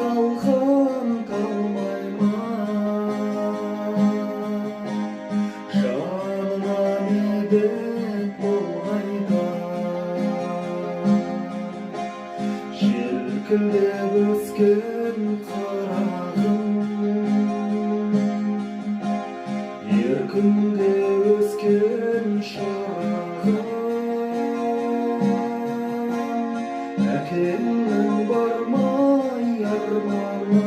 қалған қалмаймын жаныңа медет болғайда желкілдеп өскен қарағым еркінде өскен шырағым әкеңнің бармай арманы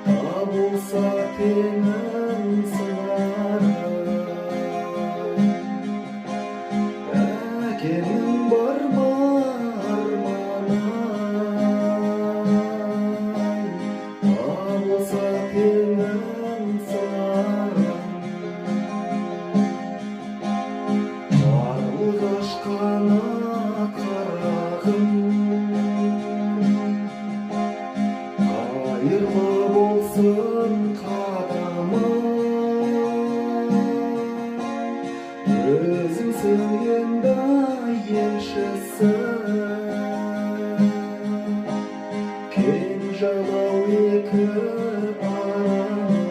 табылса теңің сыңары әкеңнің бармай арманы табылса теңің сыңары қашқаны қарағым қайырлы болсын қадамың өзіңсің енді еншісі кең жалау екі араның